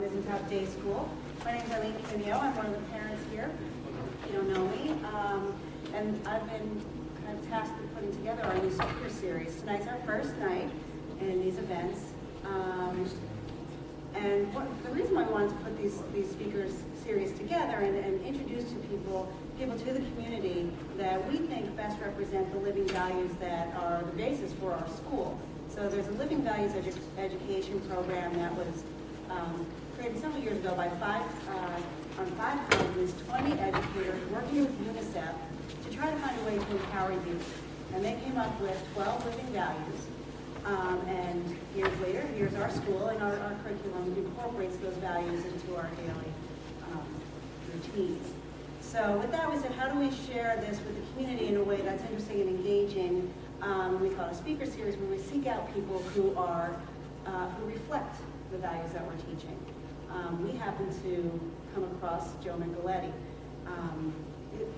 Mizzentop Day School. My name is I'm one of the parents here. You don't know me. And I've been kind of tasked with putting together our new speaker series. Tonight's our first night in these events. The reason why I wanted to put these speakers series together and introduce to people to the community that we think best represent the living values that are the basis for our school. So there's a living values education program that was created several years ago by five colleges, 20 educators working with UNICEF to try to find a way to empower youth. And they came up with 12 living values. And years later, here's our school, and our curriculum incorporates those values into our daily routines. So with that, we said, how do we share this with the community in a way that's interesting and engaging? We call it a speaker series, where we seek out people who reflect the values that we're teaching. We happen to come across Joe Micheletti.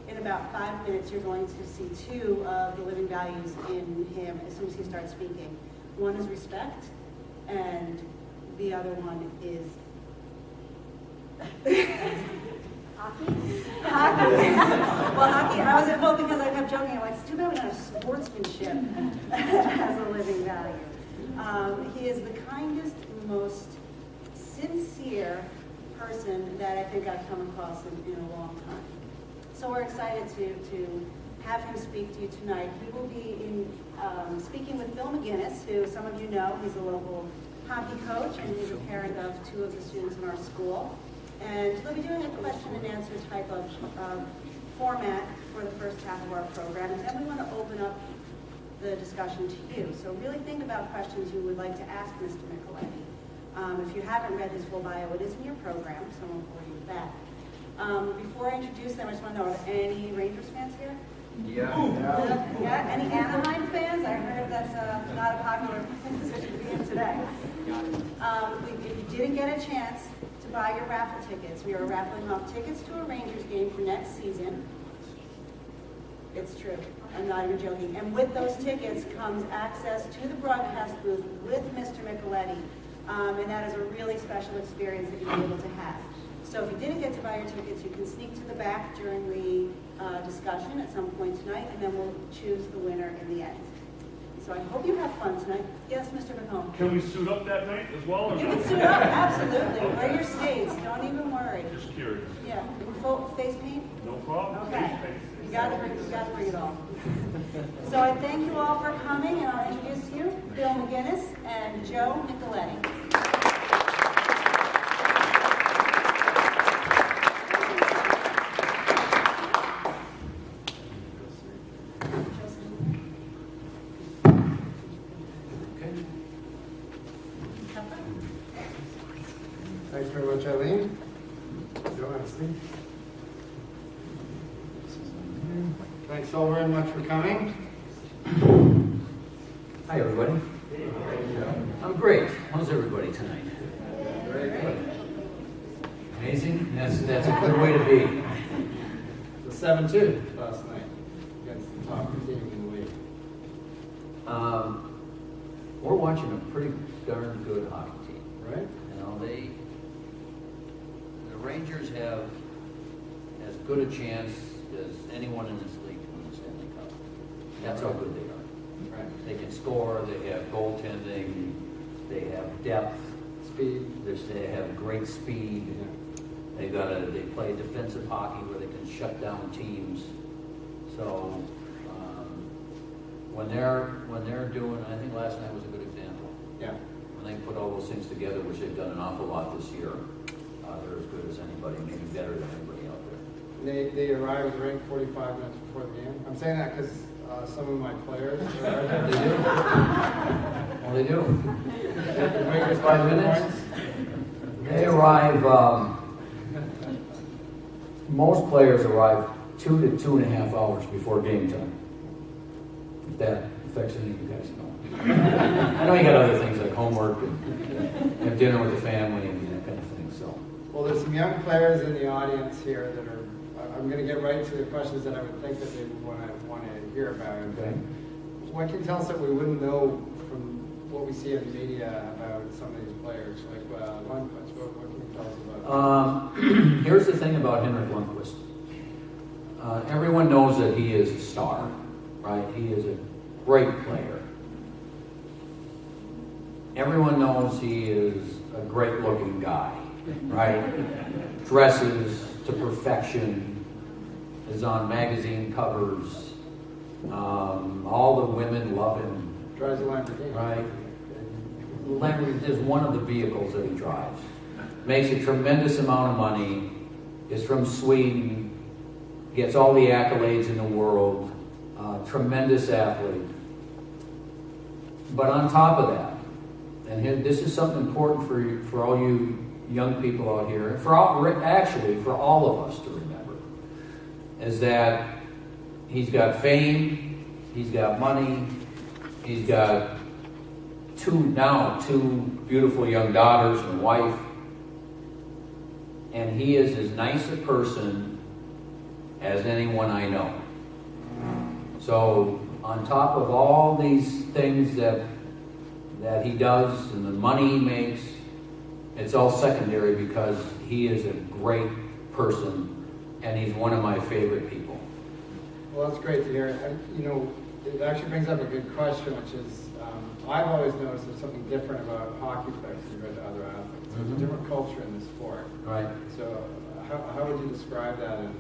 In about 5 minutes, you're going to see two of the living values in him as soon as he starts speaking. One is respect, and the other one is hockey. Well, hockey. I was involved because I kept joking. I'm like, it's too bad we don't have sportsmanship as a living value. He is the kindest, most sincere person that I think I've come across in a long time. So we're excited to have him speak to you tonight. He will be speaking with Bill McGinnis, who some of you know. He's a local hockey coach, and he's a parent of two of the students in our school. And they'll be doing a question and answer type of format for the first half of our program. And then we want to open up the discussion to you. So really think about questions you would like to ask Mr. Micheletti. If you haven't read his full bio, it is in your program, so I won't bore you with that. Before I introduce them, I just want to know, are there any Rangers fans here? Yeah. Any Anaheim fans? I heard that's not a popular position to be in today. If you didn't get a chance to buy your raffle tickets, we are raffling off tickets to a Rangers game for next season. It's true. I'm not even joking. And with those tickets comes access to the broadcast booth with Mr. Micheletti. And that is a really special experience that you'll be able to have. So if you didn't get to buy your tickets, you can sneak to the back during the discussion at some point tonight, and then we'll choose the winner in the end. So I hope you have fun tonight. Yes, Mr. McComb? Can we suit up that night as well? Or You not? can suit up, absolutely. Wear your skates. Don't even worry. Just curious. Yeah. Full face paint? No problem. Okay. You got to bring it all. So I thank you all for coming, and I'll introduce you, Bill McGinnis and Joe Micheletti. Thanks very much, Eileen. Joe, Steve. Thanks all very much for coming. Hi, everybody. I'm great. How's everybody tonight? Very good. Amazing? That's a good way to be. The 7-2 last night against the top team in the league. We're watching a pretty darn good hockey team. Right? You know, the Rangers have as good a chance as anyone in this league to win the Stanley Cup. That's how good they are. Right. They can score, they have goaltending, they have depth, Speed. they have great speed. Yeah. They play defensive hockey where they can shut down teams. So when they're doing, I think last night was a good example. Yeah. When they put all those things together, which they've done an awful lot this year, they're as good as anybody, maybe better than anybody out there. They arrived right 45 minutes before the game. I'm saying that because some of my players arrived. They do. Well, they do. Rangers 5 minutes. They arrive. Most players arrive 2 to 2.5 hours before game time. If that affects any of you guys, know. I know you got other things like homework and have dinner with the family and that kind of thing. So. Well, there's some young players in the audience here that are. I'm going to get right to the questions that I would think that they would want to hear about. Okay. What can you tell us that we wouldn't know from what we see in the media about some of these players? Like one, what can you tell Here's the thing about Henrik Lundqvist. Everyone knows that he is a star, right? He is a great player. Everyone knows he is a great-looking guy, right? Dresses to perfection, is on magazine covers. All the women love him, Drives a Lamborghini. right? Lamborghini is one of the vehicles that he drives. Makes a tremendous amount of money, is from Sweden, gets all the accolades in the world, tremendous athlete. But on top of that, and this is something important for all you young people out here, and for all of us to remember, is that he's got fame, he's got money, he's got two beautiful young daughters and a wife, and he is as nice a person as anyone I know. So on top of all these things that he does and the money he makes, it's all secondary because he is a great person and he's one of my favorite people. Well, that's great to hear. It actually brings up a good question, which is, I've always noticed there's something different about hockey players compared to other athletes. There's a different culture in the sport. Right. So how would you describe that, and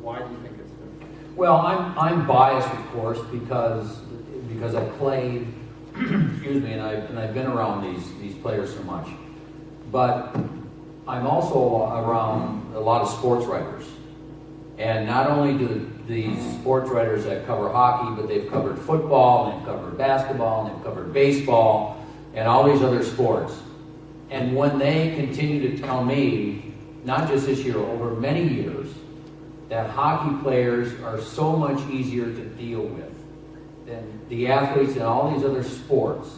why do you think it's different? Well, I'm biased, of course, because I played, excuse me, and I've been around these players so much. But I'm also around a lot of sports writers. And not only do these sports writers that cover hockey, but they've covered football, and they've covered basketball, and they've covered baseball, and all these other sports. And when they continue to tell me, not just this year, over many years, that hockey players are so much easier to deal with than the athletes in all these other sports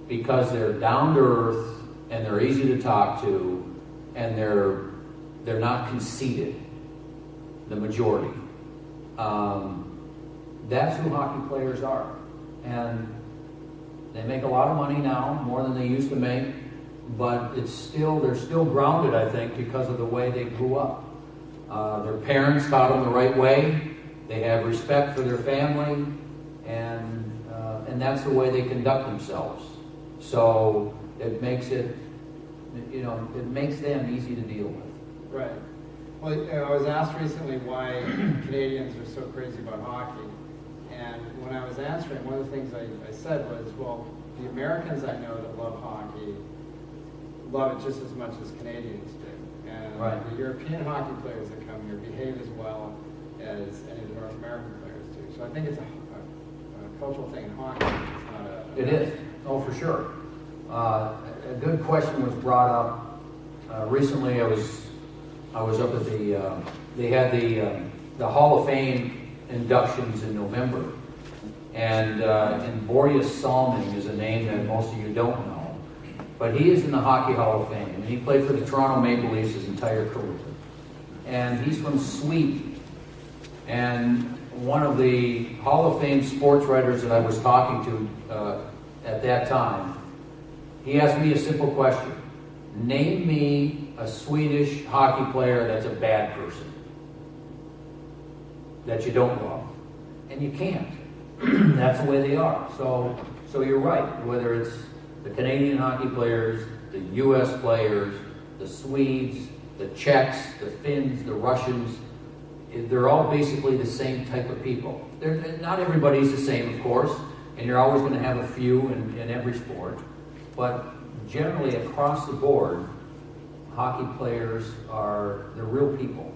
because they're down to earth and they're easy to talk to and they're not conceited, the majority. That's who hockey players are. And they make a lot of money now, more than they used to make, but they're still grounded, I think, because of the way they grew up. Their parents taught them the right way. They have respect for their family, and that's the way they conduct themselves. So it makes them easy to deal with. Right. Well, I was asked recently why Canadians are so crazy about hockey, and when I was answering, one of the things I said was, well, the Americans I know that love hockey love it just as much as Canadians do. And right. The European hockey players that come here behave as well as any of the North American players do. So I think it's a cultural thing in hockey. It's not It is. Oh, for sure. A good question was brought up recently. I was up at they had the Hall of Fame inductions in November, and Boreas Salming is a name that most of you don't know. But he is in the Hockey Hall of Fame, and he played for the Toronto Maple Leafs his entire career. And he's from Sweden. And one of the Hall of Fame sports writers that I was talking to at that time, he asked me a simple question. Name me a Swedish hockey player that's a bad person, that you don't love. And you can't. That's the way they are. So you're right, whether it's the Canadian hockey players, the U.S. players, the Swedes, the Czechs, the Finns, the Russians, they're all basically the same type of people. Not everybody's the same, of course, and you're always going to have a few in every sport. But generally, across the board, hockey players they're real people,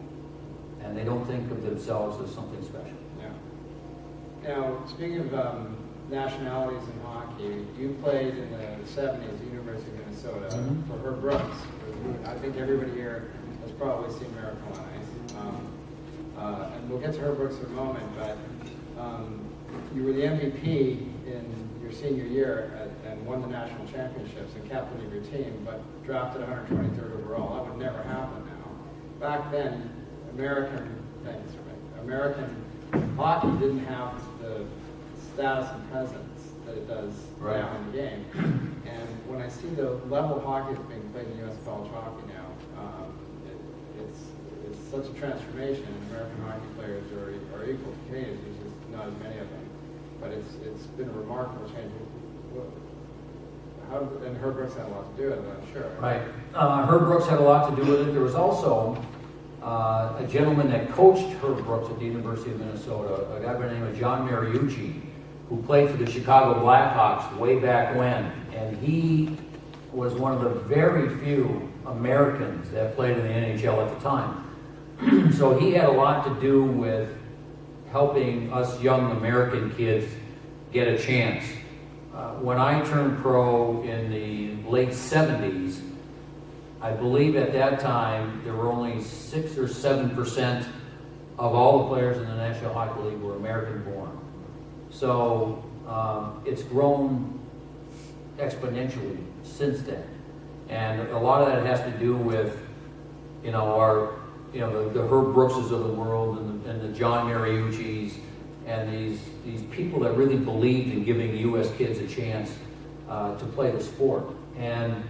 and they don't think of themselves as something special. Yeah. Now, speaking of nationalities in hockey, you played in the 70s at the University of Minnesota for Herb Brooks. I think everybody here has probably seen Miracle on Ice. And we'll get to Herb Brooks in a moment, but you were the MVP in your senior year and won the national championships and captain of your team, but drafted 123rd overall. That would never happen now. Back then, American hockey didn't have the status and presence that it does Right. now in the game. And when I see the level of hockey that's being played in U.S. college hockey now, it's such a transformation. American hockey players are equal to Canadians. There's just not as many of them, but it's been a remarkable change. And Herb Brooks had a lot to do with it, I'm sure. Right. Herb Brooks had a lot to do with it. There was also a gentleman that coached Herb Brooks at the University of Minnesota, a guy by the name of John Mariucci, who played for the Chicago Blackhawks way back when. And he was one of the very few Americans that played in the NHL at the time. So he had a lot to do with helping us young American kids get a chance. When I turned pro in the late 70s, I believe at that time there were only 6 or 7% of all the players in the National Hockey League were American born. So it's grown exponentially since then. And a lot of that has to do with, the Herb Brookses of the world and the John Mariucci's and these people that really believed in giving U.S. kids a chance to play the sport. And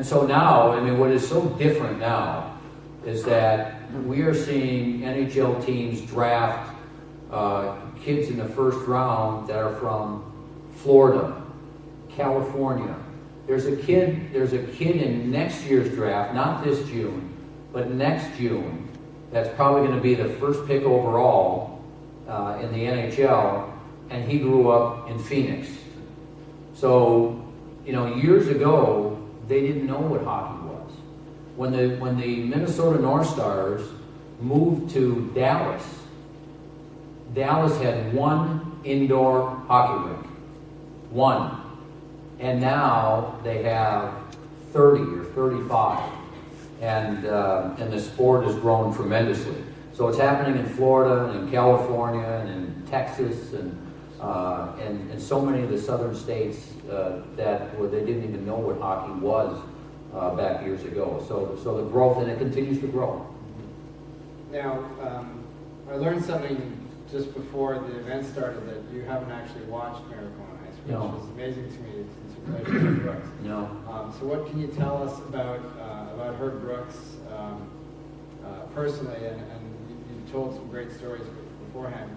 so now, I mean, what is so different now is that we are seeing NHL teams draft kids in the first round that are from Florida, California. There's a kid in next year's draft, not this June, but next June, that's probably going to be the first pick overall in the NHL, and he grew up in Phoenix. So, years ago, they didn't know what hockey was. When the Minnesota North Stars moved to Dallas, Dallas had one indoor hockey rink. One. And now they have 30 or 35. And the sport has grown tremendously. So it's happening in Florida and in California and in Texas and so many of the southern states where they didn't even know what hockey was back years ago. So the growth, and it continues to grow. Now, I learned something just before the event started that you haven't actually watched Miracle on Ice, which No. is amazing to me since you played with Herb Brooks. No. So what can you tell us about Herb Brooks personally? And you told some great stories beforehand.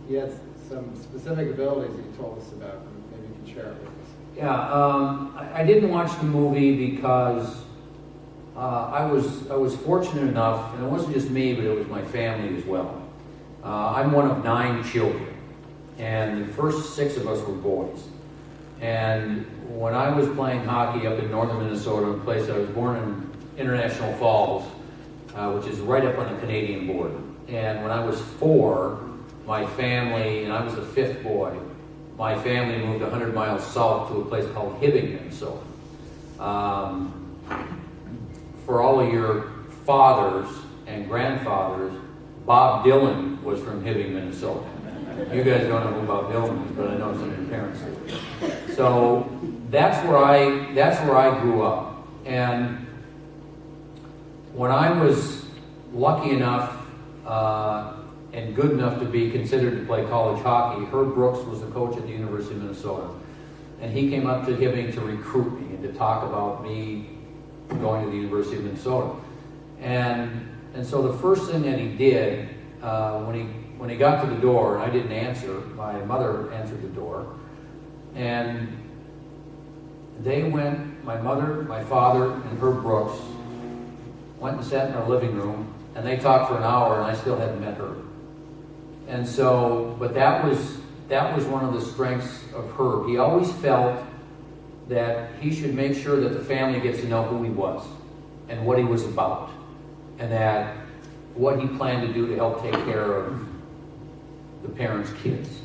He had some specific abilities that you told us about. Maybe you can share it with us. Yeah, I didn't watch the movie because I was fortunate enough, and it wasn't just me, but it was my family as well. I'm one of 9 children, and the first 6 of us were boys. And when I was playing hockey up in northern Minnesota, a place I was born in International Falls, which is right up on the Canadian border. And when I was 4, my family, and I was the 5th boy, my family moved 100 miles south to a place called Hibbing, Minnesota. For all of your fathers and grandfathers, Bob Dylan was from Hibbing, Minnesota. You guys don't know who Bob Dylan is, but I know some of your parents do. So that's where I grew up. And when I was lucky enough and good enough to be considered to play college hockey, Herb Brooks was the coach at the University of Minnesota. And he came up to Hibbing to recruit me and to talk about me going to the University of Minnesota. And so the first thing that he did, when he got to the door, and I didn't answer, my mother answered the door, and they went, my mother, my father, and Herb Brooks, went and sat in our living room, and they talked for an hour, and I still hadn't met her. And so, but that was one of the strengths of Herb. He always felt that he should make sure that the family gets to know who he was and what he was about, and that what he planned to do to help take care of the parents' kids.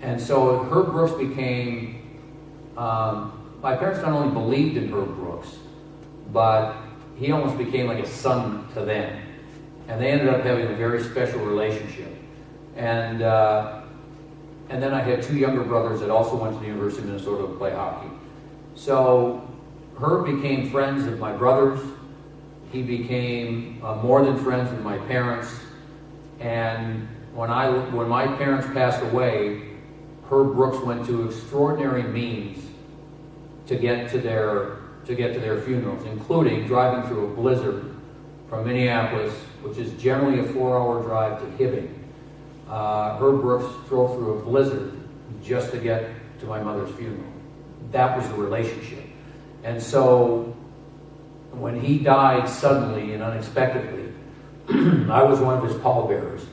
And so Herb Brooks became, my parents not only believed in Herb Brooks, but he almost became like a son to them. And they ended up having a very special relationship. And then I had 2 younger brothers that also went to the University of Minnesota to play hockey. So Herb became friends with my brothers. He became more than friends with my parents. And when my parents passed away, Herb Brooks went to extraordinary means to get to their funerals, including driving through a blizzard from Minneapolis, which is generally a 4-hour drive to Hibbing. Herb Brooks drove through a blizzard just to get to my mother's funeral. That was the relationship. And so when he died suddenly and unexpectedly, I was one of his pallbearers.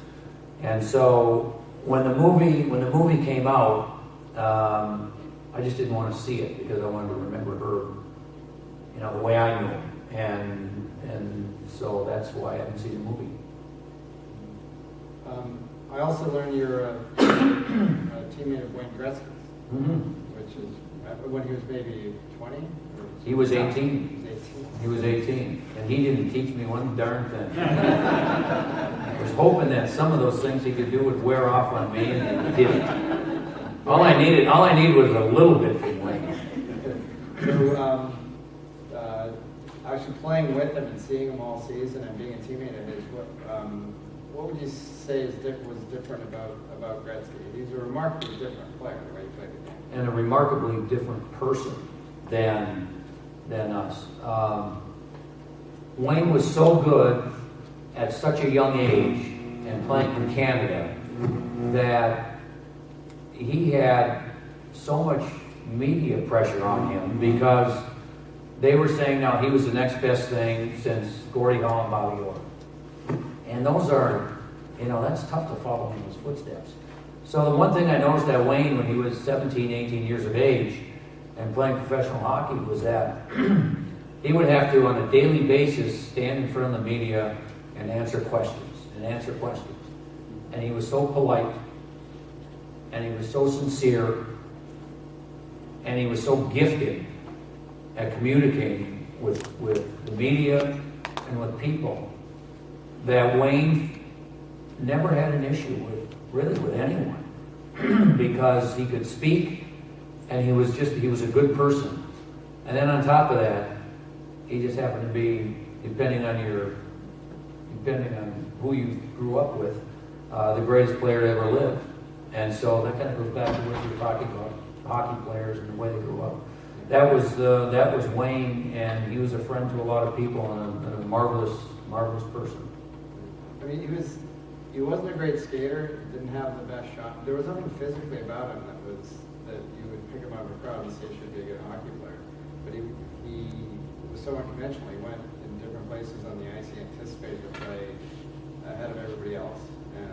And so when the movie came out, I just didn't want to see it because I wanted to remember Herb, the way I knew him. And so that's why I haven't seen the movie. I also learned you're a teammate of Wayne Gretzky's, which is when he was maybe 20? He was 18. He was 18. He was 18, and he didn't teach me one darn thing. I was hoping that some of those things he could do would wear off on me, and he didn't. All I needed was a little bit from Wayne. So, actually playing with him and seeing him all season and being a teammate of his, what would you say was different about Gretzky? He's a remarkably different player the way he played the game. And a remarkably different person than us. Wayne was so good at such a young age and playing in Canada that he had so much media pressure on him because they were saying now he was the next best thing since Gordie Howe and Bobby Orr. And those are, that's tough to follow in those footsteps. So the one thing I noticed at Wayne when he was 17, 18 years of age and playing professional hockey was that he would have to, on a daily basis, stand in front of the media and answer questions. And he was so polite, and he was so sincere, and he was so gifted at communicating with the media and with people that Wayne never had an issue with anyone because he could speak and he was a good person. And then on top of that, he just happened to be, depending on who you grew up with, the greatest player to ever live. And so that kind of goes back to what you were talking about, hockey players and the way they grew up. That was Wayne, and he was a friend to a lot of people and a marvelous person. I mean, he wasn't a great skater. Didn't have the best shot. There was nothing physically about him that you would pick him out of a crowd and say should be a good hockey player. But he was so unconventional. He went in different places on the ice. He anticipated the play ahead of everybody else, and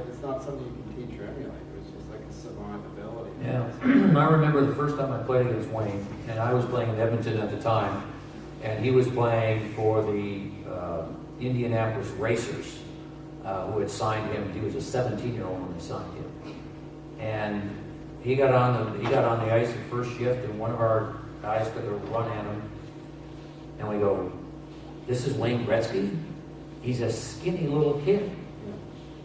it's not something you can teach or emulate. It was just like a savant ability. Yeah, I remember the first time I played against Wayne, and I was playing in Edmonton at the time, and he was playing for the Indianapolis Racers, who had signed him. He was a 17-year-old when they signed him, and he got on the ice at first shift, and one of our guys took a run at him, and we go, "This is Wayne Gretzky? He's a skinny little kid.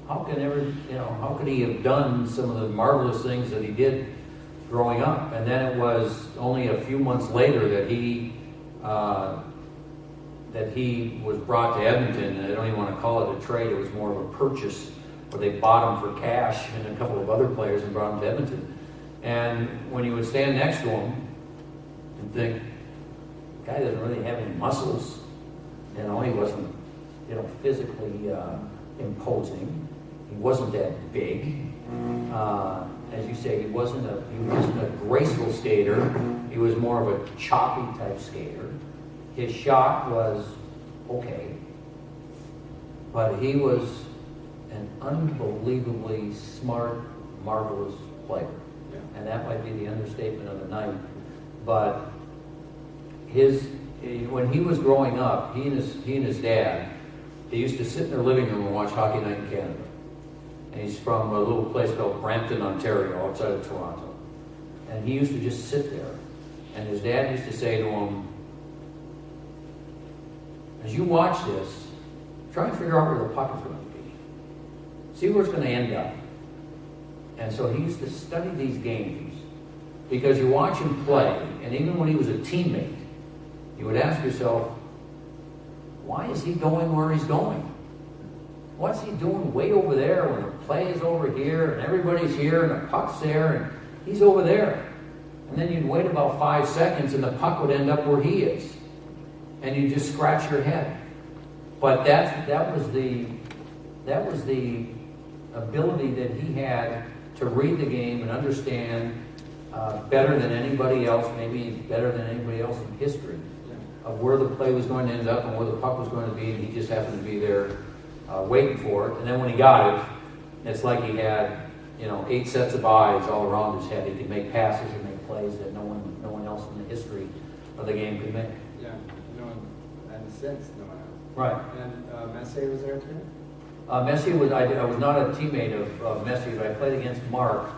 How could he have done some of the marvelous things that he did growing up?" And then it was only a few months later that he was brought to Edmonton, and I don't even want to call it a trade. It was more of a purchase where they bought him for cash and a couple of other players and brought him to Edmonton. And when you would stand next to him and think, the guy doesn't really have any muscles, he wasn't, physically imposing. He wasn't that big. As you say, he wasn't a graceful skater. He was more of a choppy type skater. His shot was okay, but he was an unbelievably smart, marvelous player. Yeah. And that might be the understatement of the night. But when he was growing up, he and his dad, they used to sit in their living room and watch Hockey Night in Canada. And he's from a little place called Brampton, Ontario, outside of Toronto. And he used to just sit there. And his dad used to say to him, "As you watch this, try and figure out where the puck is going to be. See where it's going to end up." And so he used to study these games because you watch him play, and even when he was a teammate, you would ask yourself, why is he going where he's going? what's he doing way over there when the play is over here and everybody's here and the puck's there and he's over there? And then you'd wait about 5 seconds and the puck would end up where he is. And you just scratch your head. But that was the ability that he had to read the game and understand better than anybody else, maybe better than anybody else in history, of where the play was going to end up and where the puck was going to be, and he just happened to be there waiting for it. And then when he got it, it's like he had 8 sets of eyes all around his head. He could make passes and make plays that no one else in the history of the game could make. Yeah, and since no one else. Right. And Messier was there too? Messier was. I was not a teammate of Messier, but I played against Mark.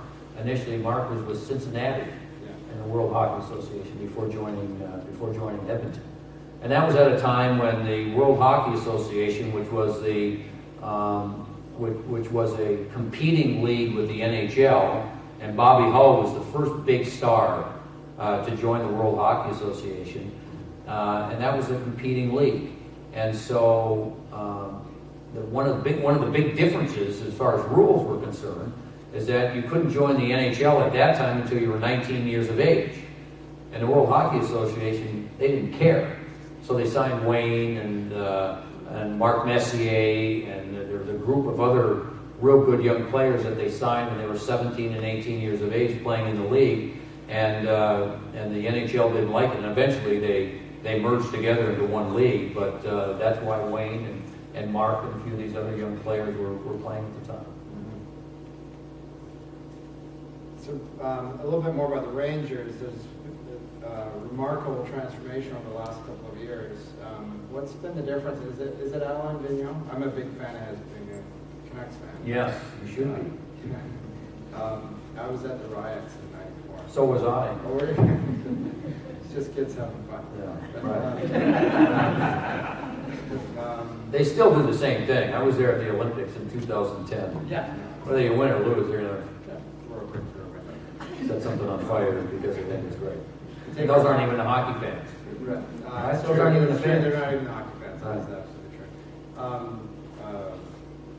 Initially, Mark was with Cincinnati in the World Hockey Association before joining Edmonton. And that was at a time when the World Hockey Association, which was a competing league with the NHL, and Bobby Hull was the first big star to join the World Hockey Association, and that was the competing league. And so one of the big differences as far as rules were concerned is that you couldn't join the NHL at that time until you were 19 years of age. And the World Hockey Association, they didn't care. So they signed Wayne and Mark Messier, and there was a group of other real good young players that they signed when they were 17 and 18 years of age playing in the league. And the NHL didn't like it, and eventually they merged together into one league. But that's why Wayne and Mark and a few of these other young players were playing at the time. So a little bit more about the Rangers. There's a remarkable transformation over the last couple of years. What's been the difference? Is it Alain Vigneault? I'm a big fan of his, being a Canucks fan. Yes, you should be. I was at the riots the night before. So was I. Oh, were you? It's just kids having fun. Yeah, right. They still do the same thing. I was there at the Olympics in 2010. Yeah. Whether you win or lose, they're going to set something on fire because they think it's great. And those aren't even the hockey fans. Right. Those aren't even the fans. They're not even the hockey fans. That's absolutely true.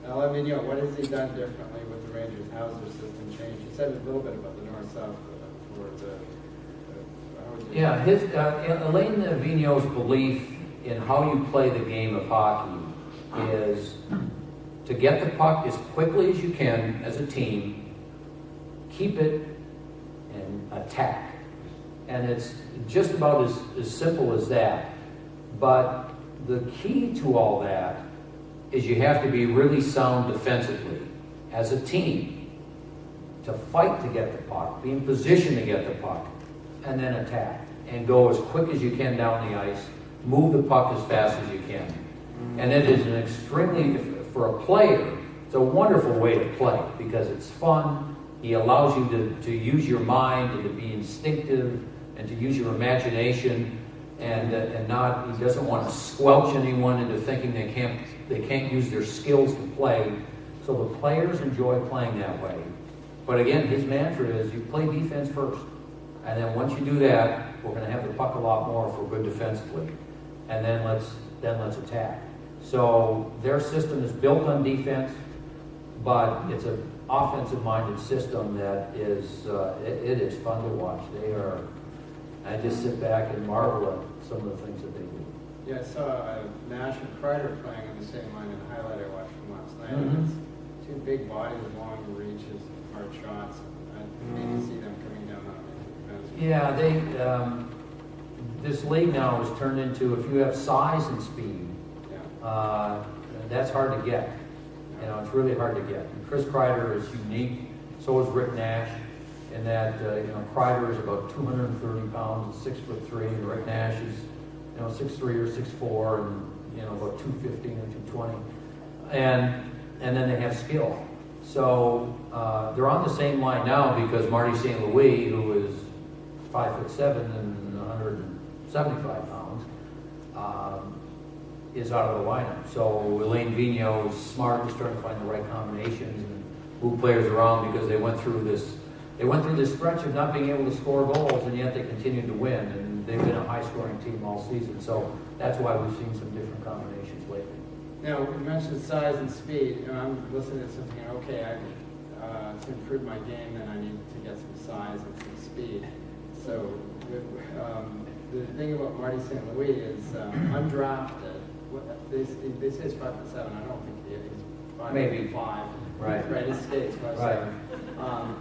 Alain Vigneault, what has he done differently with the Rangers? How has their system changed? You said a little bit about the north-south for the... Alain Vigneault's belief in how you play the game of hockey is to get the puck as quickly as you can as a team, keep it, and attack. And it's just about as simple as that. But the key to all that is you have to be really sound defensively as a team to fight to get the puck, be in position to get the puck, and then attack. And go as quick as you can down the ice, move the puck as fast as you can. And it is an extremely, for a player, it's a wonderful way to play because it's fun. He allows you to use your mind and to be instinctive and to use your imagination and he doesn't want to squelch anyone into thinking they can't use their skills to play. So the players enjoy playing that way. But again, his mantra is you play defense first. And then once you do that, we're going to have the puck a lot more if we're good defensively. And then let's attack. So their system is built on defense, but it's an offensive-minded system that is it is fun to watch. I just sit back and marvel at some of the things that they do. Yeah, I saw Nash and Kreider playing on the same line in the highlight I watched from last night. Mm-hmm. It's two big bodies, long reaches, hard shots. I need to see them coming down on me. Yeah, this league now has turned into, if you have size and speed, that's hard to get. It's really hard to get. And Chris Kreider is unique. So is Rick Nash. In that, Kreider is about 230 pounds and 6'3", and Rick Nash is, 6'3" or 6'4", and about 215 or 220. And then they have skill. So they're on the same line now because Marty St. Louis, who is 5'7" and 175 pounds, is out of the lineup. So Alain Vigneault is smart, is trying to find the right combinations and move players around because they went through this stretch of not being able to score goals, and yet they continued to win. And they've been a high-scoring team all season. So that's why we've seen some different combinations lately. Now, you mentioned size and speed. You know, I'm listening to something, okay, to improve my game, then I need to get some size and some speed. So, the thing about Marty St. Louis is undrafted. They say he's 5'7". I don't think he is. He's 5'5". Maybe. Right. Right. His skates 5'7".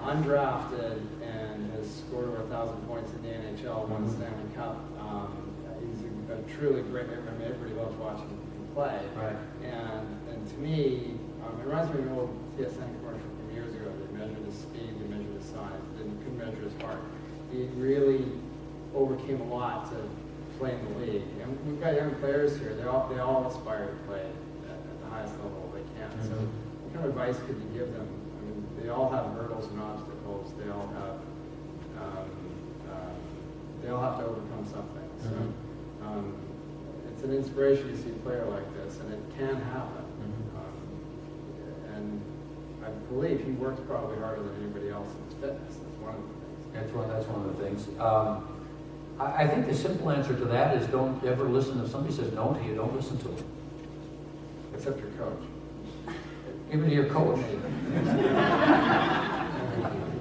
Undrafted and has scored over 1,000 points in the NHL. Won the Stanley Cup. He's a truly great. I mean, everybody loves watching him play. Right. And to me, it reminds me of an old TSN commercial from years ago. They measured his speed, they measured his size, they couldn't measure his heart. He really overcame a lot to play in the league. And we've got young players here. They all aspire to play at the highest level they can. So, what kind of advice could you give them? I mean, they all have hurdles and obstacles. They all have to overcome something. So, it's an inspiration to see a player like this, and it can happen. And I believe he works probably harder than anybody else in his fitness. That's one of the things. That's one of the things. I think the simple answer to that is don't ever listen. If somebody says no to you, don't listen to them. Except your coach. Give it to your coach.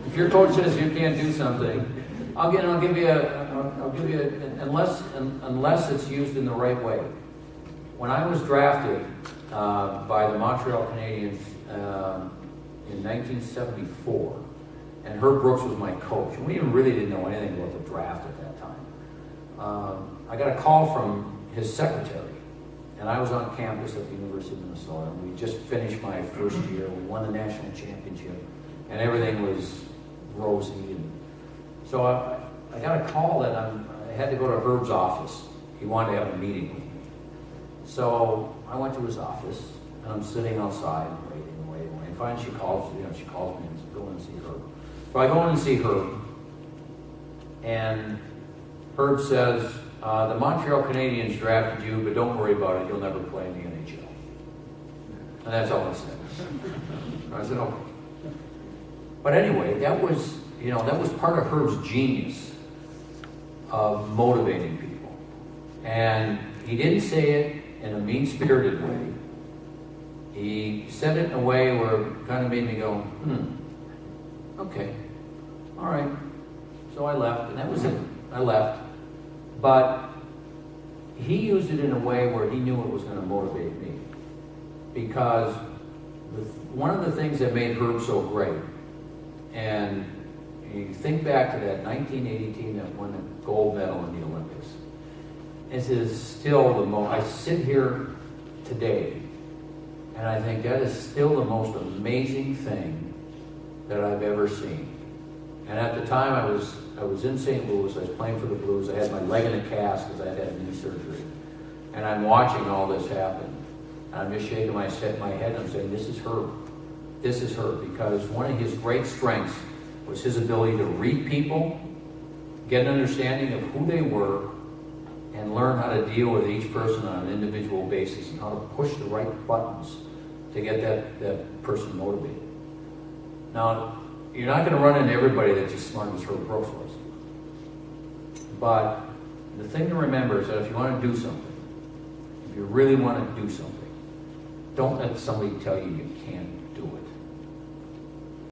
If your coach says you can't do something, I'll give you unless it's used in the right way. When I was drafted by the Montreal Canadiens in 1974, and Herb Brooks was my coach, and we really didn't know anything about the draft at that time. I got a call from his secretary, and I was on campus at the University of Minnesota. And we just finished my first year. We won the national championship, and everything was rosy. And so I got a call that I had to go to Herb's office. He wanted to have a meeting with me. So I went to his office, and I'm sitting outside waiting. And finally she calls me and says, go in and see Herb. So I go in and see Herb, and Herb says, the Montreal Canadiens drafted you, but don't worry about it, you'll never play in the NHL. And that's all he said. I said, okay. But anyway, that was part of Herb's genius of motivating people. And he didn't say it in a mean-spirited way. He said it in a way where it kind of made me go, okay, all right. So I left, and that was it. I left. But he used it in a way where he knew it was going to motivate me. Because one of the things that made Herb so great, and you think back to that 1980 team that won the gold medal in the Olympics, this is still the most, I sit here today, and I think that is still the most amazing thing that I've ever seen. And at the time I was in St. Louis, I was playing for the Blues, I had my leg in a cast because I had a knee surgery. And I'm watching all this happen. And I'm just shaking my head and I'm saying, this is Herb. This is Herb, because one of his great strengths was his ability to read people, get an understanding of who they were, and learn how to deal with each person on an individual basis and how to push the right buttons to get that person motivated. Now, you're not going to run into everybody that's as smart as Herb Brooks was. But the thing to remember is that if you want to do something, if you really want to do something, don't let somebody tell you you can't do it.